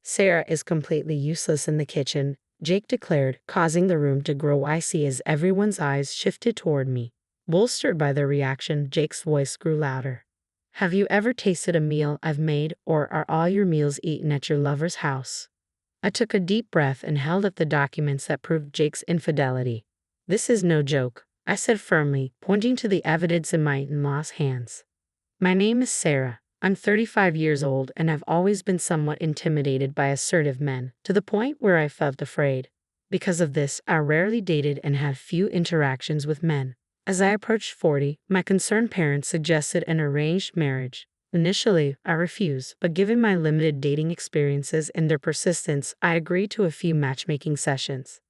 Sarah is completely useless in the kitchen, Jake declared, causing the room to grow icy as everyone's eyes shifted toward me. Bolstered by their reaction, Jake's voice grew louder. Have you ever tasted a meal I've made, or are all your meals eaten at your lover's house? I took a deep breath and held up the documents that proved Jake's infidelity. This is no joke, I said firmly, pointing to the evidence in my in-law's hands. My name is Sarah. I'm 35 years old and I've always been somewhat intimidated by assertive men, to the point where I felt afraid. Because of this, I rarely dated and had few interactions with men. As I approached 40, my concerned parents suggested an arranged marriage. Initially, I refused, but given my limited dating experiences and their persistence, I agreed to a few matchmaking sessions.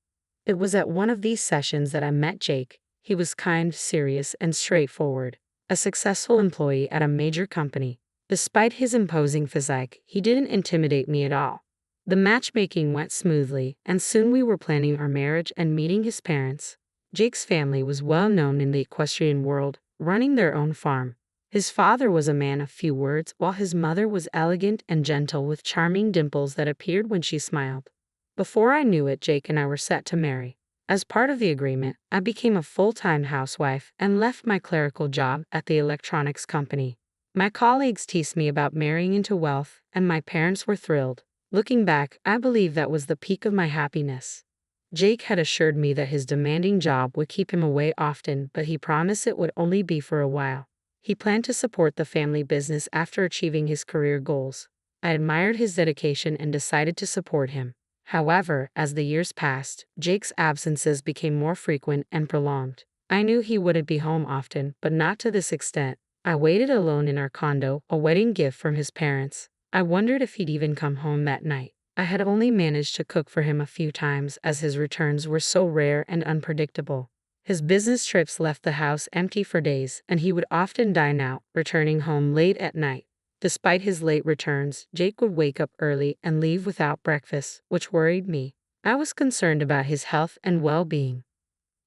It was at one of these sessions that I met Jake. He was kind, serious, and straightforward. A successful employee at a major company. Despite his imposing physique, he didn't intimidate me at all. The matchmaking went smoothly, and soon we were planning our marriage and meeting his parents. Jake's family was well known in the equestrian world, running their own farm. His father was a man of few words, while his mother was elegant and gentle with charming dimples that appeared when she smiled. Before I knew it, Jake and I were set to marry. As part of the agreement, I became a full-time housewife and left my clerical job at the electronics company. My colleagues teased me about marrying into wealth, and my parents were thrilled. Looking back, I believe that was the peak of my happiness. Jake had assured me that his demanding job would keep him away often, but he promised it would only be for a while. He planned to support the family business after achieving his career goals. I admired his dedication and decided to support him. However, as the years passed, Jake's absences became more frequent and prolonged. I knew he wouldn't be home often, but not to this extent. I waited alone in our condo, a wedding gift from his parents. I wondered if he'd even come home that night. I had only managed to cook for him a few times as his returns were so rare and unpredictable. His business trips left the house empty for days, and he would often dine out, returning home late at night. Despite his late returns, Jake would wake up early and leave without breakfast, which worried me. I was concerned about his health and well-being.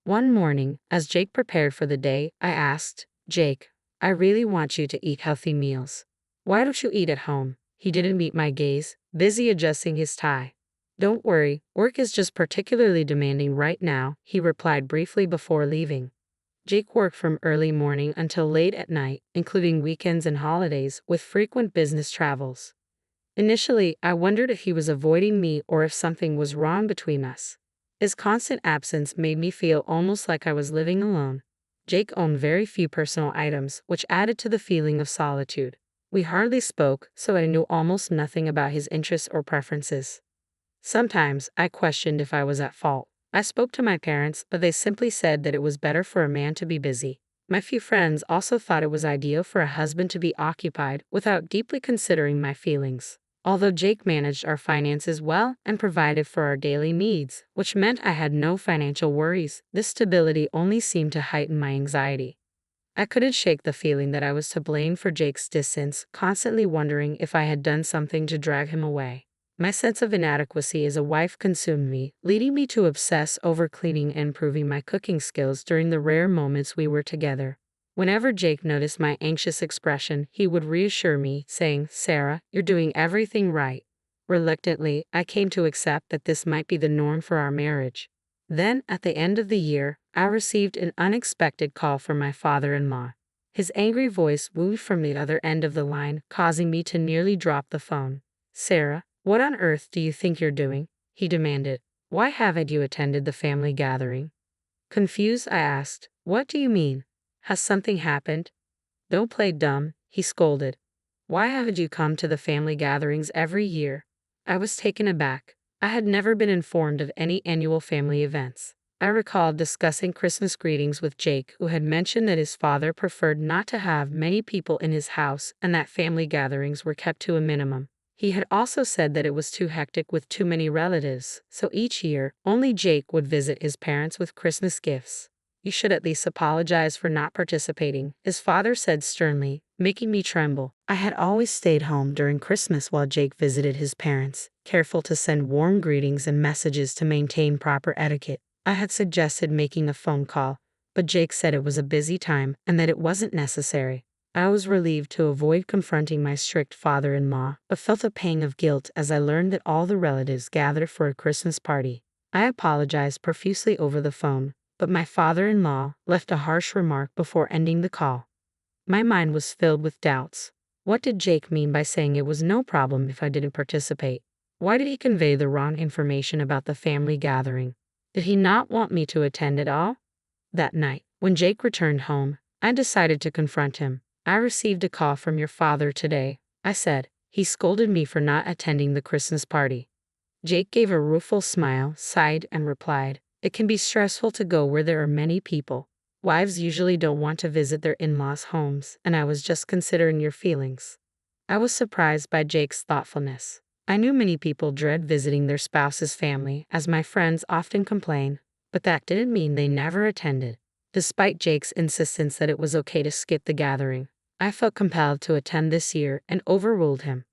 One morning, as Jake prepared for the day, I asked, "Jake, I really want you to eat healthy meals. Why don't you eat at home?" He didn't meet my gaze, busy adjusting his tie. "Don't worry, work is just particularly demanding right now," he replied briefly before leaving. Jake worked from early morning until late at night, including weekends and holidays, with frequent business travels. Initially, I wondered if he was avoiding me or if something was wrong between us. His constant absence made me feel almost like I was living alone. Jake owned very few personal items, which added to the feeling of solitude. We hardly spoke, so I knew almost nothing about his interests or preferences. Sometimes, I questioned if I was at fault. I spoke to my parents, but they simply said that it was better for a man to be busy. My few friends also thought it was ideal for a husband to be occupied without deeply considering my feelings. Although Jake managed our finances well and provided for our daily needs, which meant I had no financial worries, this stability only seemed to heighten my anxiety. I couldn't shake the feeling that I was to blame for Jake's distance, constantly wondering if I had done something to drag him away. My sense of inadequacy as a wife consumed me, leading me to obsess over cleaning and improving my cooking skills during the rare moments we were together. Whenever Jake noticed my anxious expression, he would reassure me, saying, "Sarah, you're doing everything right." Reluctantly, I came to accept that this might be the norm for our marriage. Then, at the end of the year, I received an unexpected call from my father-in-law. His angry voice wooed from the other end of the line, causing me to nearly drop the phone. "Sarah, what on earth do you think you're doing?" he demanded. "Why haven't you attended the family gathering?" Confused, I asked, "What do you mean? Has something happened?" "Don't play dumb," he scolded. "Why haven't you come to the family gatherings every year?" I was taken aback. I had never been informed of any annual family events. I recalled discussing Christmas greetings with Jake, who had mentioned that his father preferred not to have many people in his house and that family gatherings were kept to a minimum. He had also said that it was too hectic with too many relatives, so each year, only Jake would visit his parents with Christmas gifts. "You should at least apologize for not participating," his father said sternly, making me tremble. I had always stayed home during Christmas while Jake visited his parents, careful to send warm greetings and messages to maintain proper etiquette. I had suggested making a phone call, but Jake said it was a busy time and that it wasn't necessary. I was relieved to avoid confronting my strict father-in-law, but felt a pang of guilt as I learned that all the relatives gathered for a Christmas party. I apologized profusely over the phone, but my father-in-law left a harsh remark before ending the call. My mind was filled with doubts. What did Jake mean by saying it was no problem if I didn't participate? Why did he convey the wrong information about the family gathering? Did he not want me to attend at all? That night, when Jake returned home, I decided to confront him. I received a call from your father today, I said. He scolded me for not attending the Christmas party. Jake gave a rueful smile, sighed, and replied, "It can be stressful to go where there are many people. Wives usually don't want to visit their in-laws' homes, and I was just considering your feelings." I was surprised by Jake's thoughtfulness. I knew many people dread visiting their spouse's family, as my friends often complain, but that didn't mean they never attended. Despite Jake's insistence that it was okay to skip the gathering, I felt compelled to attend this year and overruled him.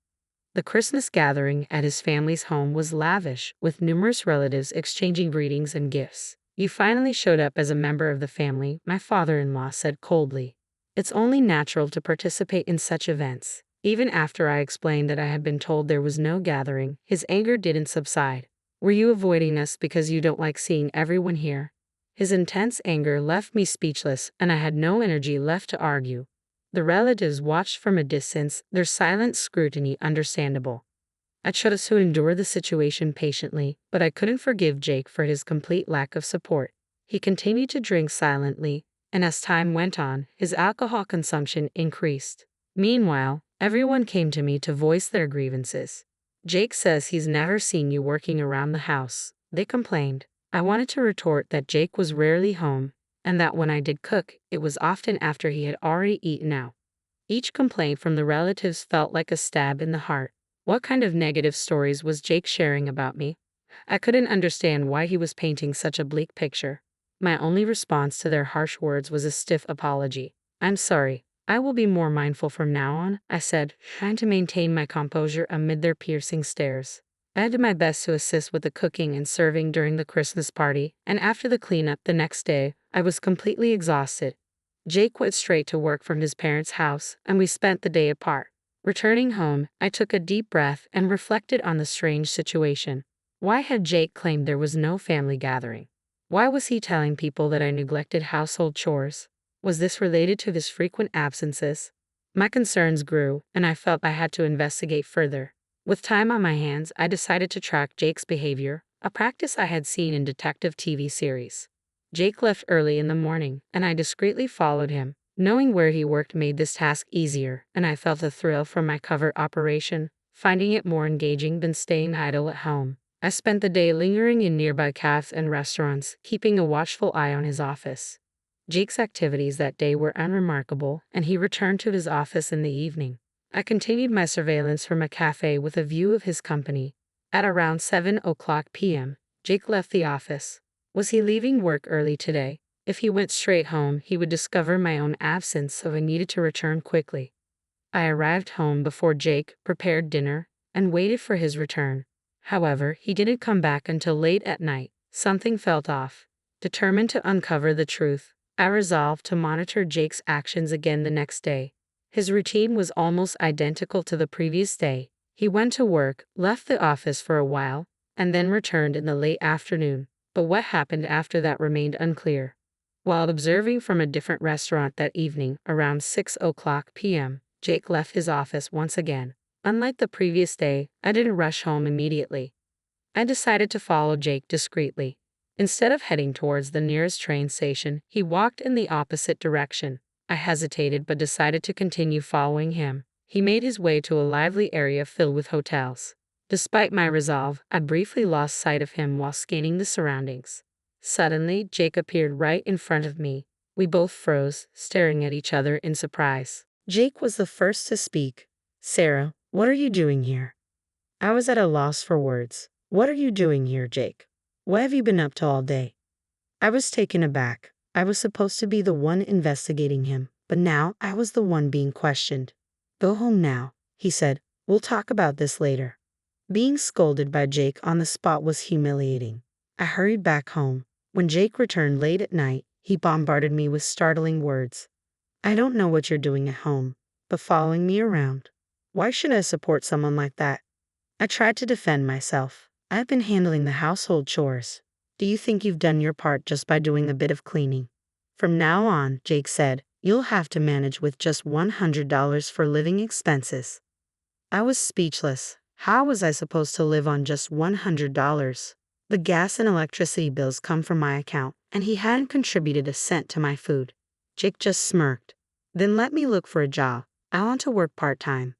The Christmas gathering at his family's home was lavish, with numerous relatives exchanging greetings and gifts. "You finally showed up as a member of the family," my father-in-law said coldly. "It's only natural to participate in such events." Even after I explained that I had been told there was no gathering, his anger didn't subside. "Were you avoiding us because you don't like seeing everyone here?" His intense anger left me speechless, and I had no energy left to argue. The relatives watched from a distance, their silent scrutiny understandable. I chose to endure the situation patiently, but I couldn't forgive Jake for his complete lack of support. He continued to drink silently, and as time went on, his alcohol consumption increased. Meanwhile, everyone came to me to voice their grievances. "Jake says he's never seen you working around the house," they complained. I wanted to retort that Jake was rarely home, and that when I did cook, it was often after he had already eaten out. Each complaint from the relatives felt like a stab in the heart. What kind of negative stories was Jake sharing about me? I couldn't understand why he was painting such a bleak picture. My only response to their harsh words was a stiff apology. "I'm sorry. I will be more mindful from now on," I said, trying to maintain my composure amid their piercing stares. I did my best to assist with the cooking and serving during the Christmas party, and after the cleanup the next day, I was completely exhausted. Jake went straight to work from his parents' house, and we spent the day apart. Returning home, I took a deep breath and reflected on the strange situation. Why had Jake claimed there was no family gathering? Why was he telling people that I neglected household chores? Was this related to his frequent absences? My concerns grew, and I felt I had to investigate further. With time on my hands, I decided to track Jake's behavior, a practice I had seen in detective TV series. Jake left early in the morning, and I discreetly followed him. Knowing where he worked made this task easier, and I felt a thrill from my covert operation, finding it more engaging than staying idle at home. I spent the day lingering in nearby cafes and restaurants, keeping a watchful eye on his office. Jake's activities that day were unremarkable, and he returned to his office in the evening. I continued my surveillance from a cafe with a view of his company. At around 7:00 p.m., Jake left the office. Was he leaving work early today? If he went straight home, he would discover my own absence, so I needed to return quickly. I arrived home before Jake, prepared dinner, and waited for his return. However, he didn't come back until late at night. Something felt off. Determined to uncover the truth, I resolved to monitor Jake's actions again the next day. His routine was almost identical to the previous day. He went to work, left the office for a while, and then returned in the late afternoon. But what happened after that remained unclear. While observing from a different restaurant that evening, around 6:00 p.m., Jake left his office once again. Unlike the previous day, I didn't rush home immediately. I decided to follow Jake discreetly. Instead of heading towards the nearest train station, he walked in the opposite direction. I hesitated but decided to continue following him. He made his way to a lively area filled with hotels. Despite my resolve, I briefly lost sight of him while scanning the surroundings. Suddenly, Jake appeared right in front of me. We both froze, staring at each other in surprise. Jake was the first to speak. "Sarah, what are you doing here?" I was at a loss for words. "What are you doing here, Jake? What have you been up to all day?" I was taken aback. I was supposed to be the one investigating him, but now I was the one being questioned. "Go home now," he said. "We'll talk about this later." Being scolded by Jake on the spot was humiliating. I hurried back home. When Jake returned late at night, he bombarded me with startling words. I don't know what you're doing at home, but following me around. Why should I support someone like that? I tried to defend myself. I've been handling the household chores. Do you think you've done your part just by doing a bit of cleaning? From now on, Jake said, you'll have to manage with just $100 for living expenses. I was speechless. How was I supposed to live on just $100? The gas and electricity bills come from my account, and he hadn't contributed a cent to my food. Jake just smirked. Then let me look for a job. I want to work part-time.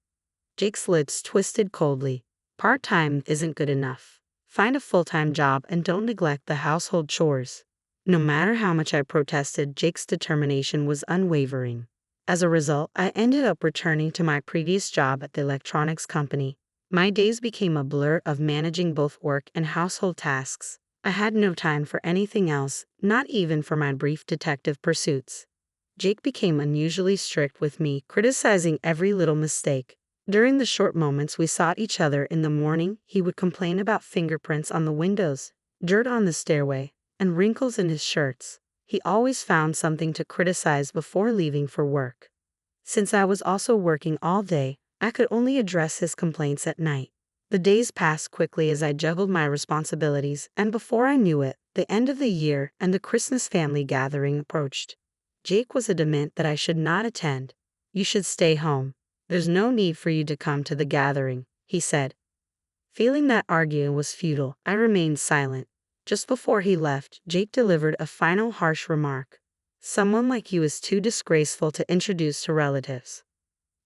Jake's lips twisted coldly. Part-time isn't good enough. Find a full-time job and don't neglect the household chores. No matter how much I protested, Jake's determination was unwavering. As a result, I ended up returning to my previous job at the electronics company. My days became a blur of managing both work and household tasks. I had no time for anything else, not even for my brief detective pursuits. Jake became unusually strict with me, criticizing every little mistake. During the short moments we saw each other in the morning, he would complain about fingerprints on the windows, dirt on the stairway, and wrinkles in his shirts. He always found something to criticize before leaving for work. Since I was also working all day, I could only address his complaints at night. The days passed quickly as I juggled my responsibilities, and before I knew it, the end of the year and the Christmas family gathering approached. Jake was adamant that I should not attend. You should stay home. There's no need for you to come to the gathering, he said. Feeling that arguing was futile, I remained silent. Just before he left, Jake delivered a final harsh remark. Someone like you is too disgraceful to introduce to relatives.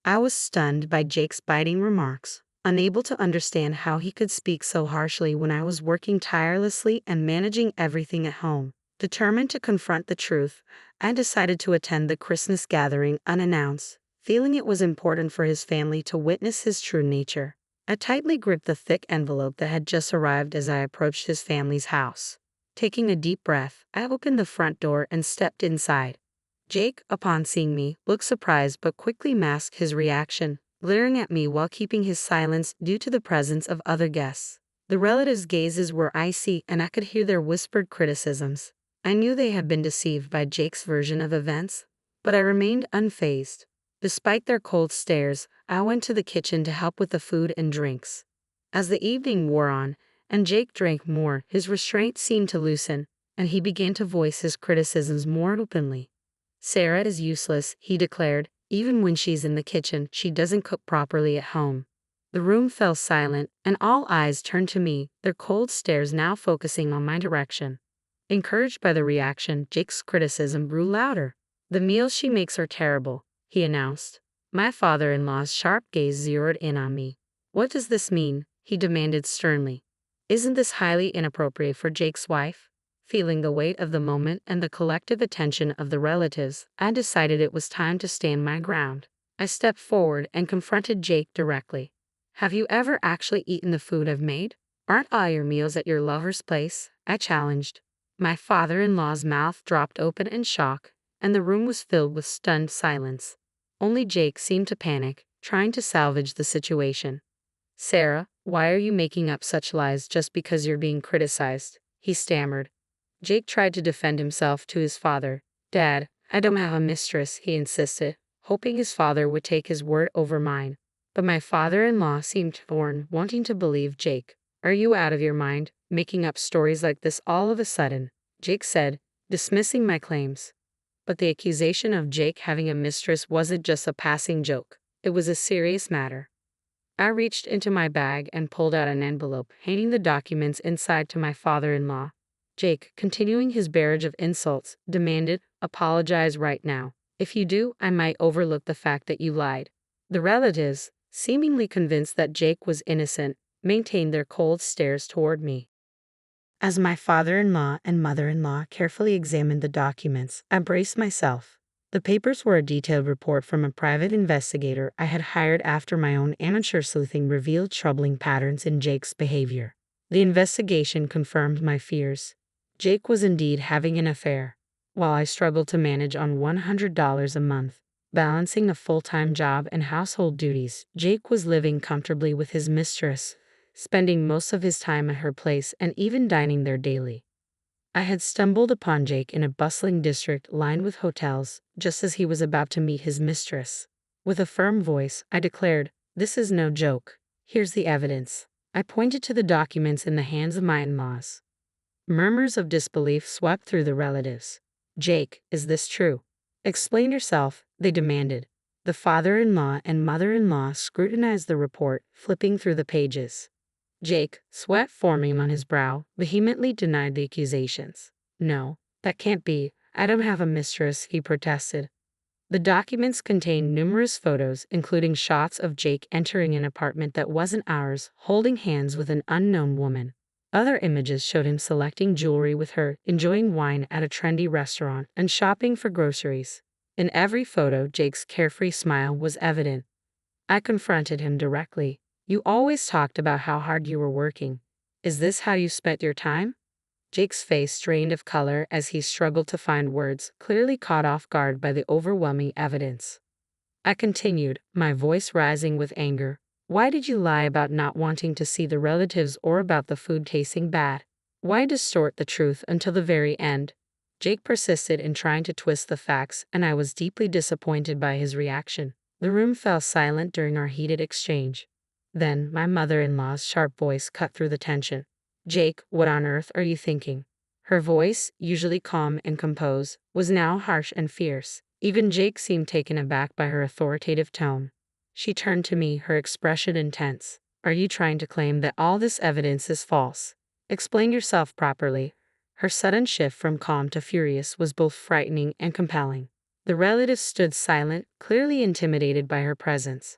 I was stunned by Jake's biting remarks, unable to understand how he could speak so harshly when I was working tirelessly and managing everything at home. Determined to confront the truth, I decided to attend the Christmas gathering unannounced, feeling it was important for his family to witness his true nature. I tightly gripped the thick envelope that had just arrived as I approached his family's house. Taking a deep breath, I opened the front door and stepped inside. Jake, upon seeing me, looked surprised but quickly masked his reaction, glaring at me while keeping his silence due to the presence of other guests. The relatives' gazes were icy and I could hear their whispered criticisms. I knew they had been deceived by Jake's version of events, but I remained unfazed. Despite their cold stares, I went to the kitchen to help with the food and drinks. As the evening wore on, and Jake drank more, his restraint seemed to loosen, and he began to voice his criticisms more openly. Sarah is useless, he declared. Even when she's in the kitchen, she doesn't cook properly at home. The room fell silent, and all eyes turned to me, their cold stares now focusing on my direction. Encouraged by the reaction, Jake's criticism grew louder. The meals she makes are terrible, he announced. My father-in-law's sharp gaze zeroed in on me. What does this mean? He demanded sternly. Isn't this highly inappropriate for Jake's wife? Feeling the weight of the moment and the collective attention of the relatives, I decided it was time to stand my ground. I stepped forward and confronted Jake directly. Have you ever actually eaten the food I've made? Aren't all your meals at your lover's place? I challenged. My father-in-law's mouth dropped open in shock, and the room was filled with stunned silence. Only Jake seemed to panic, trying to salvage the situation. Sarah, why are you making up such lies just because you're being criticized? He stammered. Jake tried to defend himself to his father. Dad, I don't have a mistress, he insisted, hoping his father would take his word over mine. But my father-in-law seemed torn, wanting to believe Jake. Are you out of your mind, making up stories like this all of a sudden? Jake said, dismissing my claims. But the accusation of Jake having a mistress wasn't just a passing joke. It was a serious matter. I reached into my bag and pulled out an envelope, handing the documents inside to my father-in-law. Jake, continuing his barrage of insults, demanded, apologize right now. If you do, I might overlook the fact that you lied. The relatives, seemingly convinced that Jake was innocent, maintained their cold stares toward me. As my father-in-law and mother-in-law carefully examined the documents, I braced myself. The papers were a detailed report from a private investigator I had hired after my own amateur sleuthing revealed troubling patterns in Jake's behavior. The investigation confirmed my fears. Jake was indeed having an affair. While I struggled to manage on $100 a month, balancing a full-time job and household duties, Jake was living comfortably with his mistress, spending most of his time at her place and even dining there daily. I had stumbled upon Jake in a bustling district lined with hotels, just as he was about to meet his mistress. With a firm voice, I declared, "This is no joke. Here's the evidence." I pointed to the documents in the hands of my in-laws. Murmurs of disbelief swept through the relatives. "Jake, is this true? Explain yourself," they demanded. The father-in-law and mother-in-law scrutinized the report, flipping through the pages. Jake, sweat forming on his brow, vehemently denied the accusations. "No, that can't be. I don't have a mistress," he protested. The documents contained numerous photos, including shots of Jake entering an apartment that wasn't ours, holding hands with an unknown woman. Other images showed him selecting jewelry with her, enjoying wine at a trendy restaurant, and shopping for groceries. In every photo, Jake's carefree smile was evident. I confronted him directly. "You always talked about how hard you were working. Is this how you spent your time?" Jake's face drained of color as he struggled to find words, clearly caught off guard by the overwhelming evidence. I continued, my voice rising with anger. "Why did you lie about not wanting to see the relatives or about the food tasting bad? Why distort the truth until the very end?" Jake persisted in trying to twist the facts, and I was deeply disappointed by his reaction. The room fell silent during our heated exchange. Then, my mother-in-law's sharp voice cut through the tension. "Jake, what on earth are you thinking?" Her voice, usually calm and composed, was now harsh and fierce. Even Jake seemed taken aback by her authoritative tone. She turned to me, her expression intense. "Are you trying to claim that all this evidence is false? Explain yourself properly." Her sudden shift from calm to furious was both frightening and compelling. The relatives stood silent, clearly intimidated by her presence.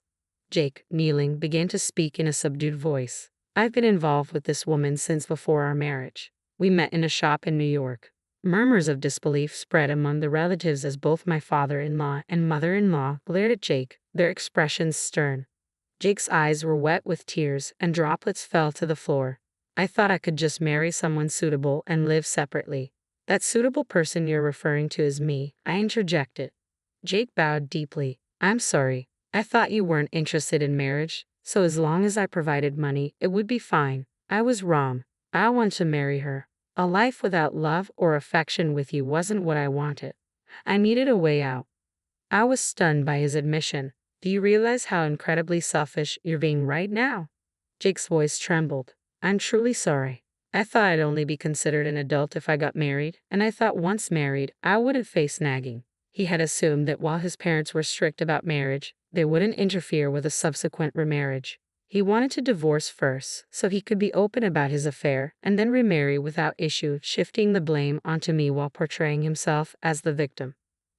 Jake, kneeling, began to speak in a subdued voice. "I've been involved with this woman since before our marriage. We met in a shop in New York." Murmurs of disbelief spread among the relatives as both my father-in-law and mother-in-law glared at Jake, their expressions stern. Jake's eyes were wet with tears, and droplets fell to the floor. "I thought I could just marry someone suitable and live separately." "That suitable person you're referring to is me," I interjected. Jake bowed deeply. "I'm sorry. I thought you weren't interested in marriage, so as long as I provided money, it would be fine. I was wrong. I want to marry her. A life without love or affection with you wasn't what I wanted. I needed a way out." I was stunned by his admission. "Do you realize how incredibly selfish you're being right now?" Jake's voice trembled. "I'm truly sorry. I thought I'd only be considered an adult if I got married, and I thought once married, I wouldn't face nagging." He had assumed that while his parents were strict about marriage, they wouldn't interfere with a subsequent remarriage. He wanted to divorce first, so he could be open about his affair, and then remarry without issue, shifting the blame onto me while portraying himself as the victim.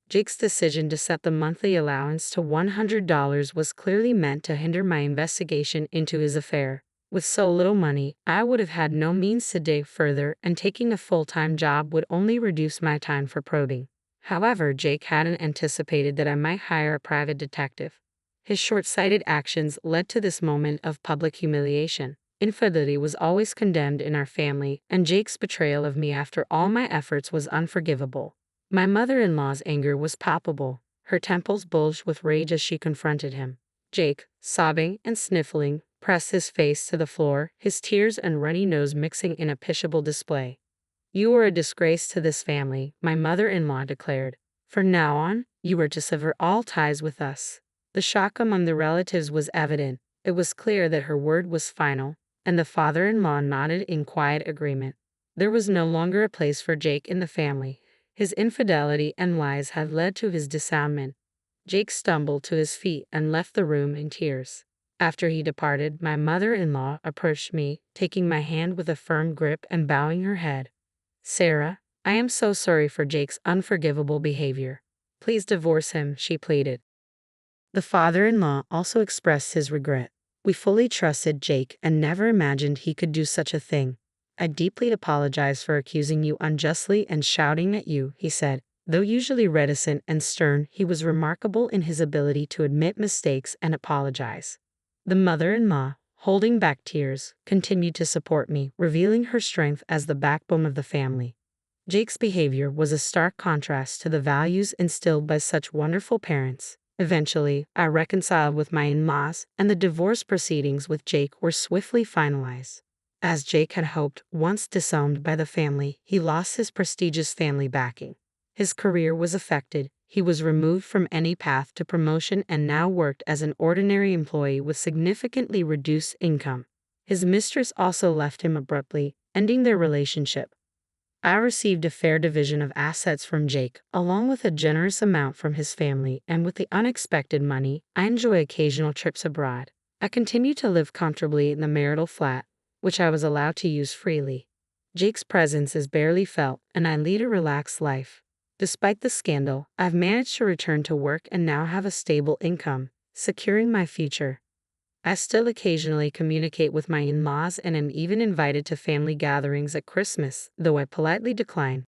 Jake's decision to set the monthly allowance to $100 was clearly meant to hinder my investigation into his affair. With so little money, I would have had no means to dig further, and taking a full-time job would only reduce my time for probing. However, Jake hadn't anticipated that I might hire a private detective. His short-sighted actions led to this moment of public humiliation. Infidelity was always condemned in our family, and Jake's betrayal of me after all my efforts was unforgivable. My mother-in-law's anger was palpable. Her temples bulged with rage as she confronted him. Jake, sobbing and sniffling, pressed his face to the floor, his tears and runny nose mixing in a pitiable display. "You are a disgrace to this family," my mother-in-law declared. "From now on, you are to sever all ties with us." The shock among the relatives was evident. It was clear that her word was final, and the father-in-law nodded in quiet agreement. There was no longer a place for Jake in the family. His infidelity and lies had led to his disarmament. Jake stumbled to his feet and left the room in tears. After he departed, my mother-in-law approached me, taking my hand with a firm grip and bowing her head. "Sarah, I am so sorry for Jake's unforgivable behavior. Please divorce him," she pleaded. The father-in-law also expressed his regret. "We fully trusted Jake and never imagined he could do such a thing. I deeply apologize for accusing you unjustly and shouting at you," he said. Though usually reticent and stern, he was remarkable in his ability to admit mistakes and apologize. The mother-in-law, holding back tears, continued to support me, revealing her strength as the backbone of the family. Jake's behavior was a stark contrast to the values instilled by such wonderful parents. Eventually, I reconciled with my in-laws, and the divorce proceedings with Jake were swiftly finalized. As Jake had hoped, once disowned by the family, he lost his prestigious family backing. His career was affected. He was removed from any path to promotion and now worked as an ordinary employee with significantly reduced income. His mistress also left him abruptly, ending their relationship. I received a fair division of assets from Jake, along with a generous amount from his family, and with the unexpected money, I enjoy occasional trips abroad. I continue to live comfortably in the marital flat, which I was allowed to use freely. Jake's presence is barely felt, and I lead a relaxed life. Despite the scandal, I've managed to return to work and now have a stable income, securing my future. I still occasionally communicate with my in-laws and am even invited to family gatherings at Christmas, though I politely decline.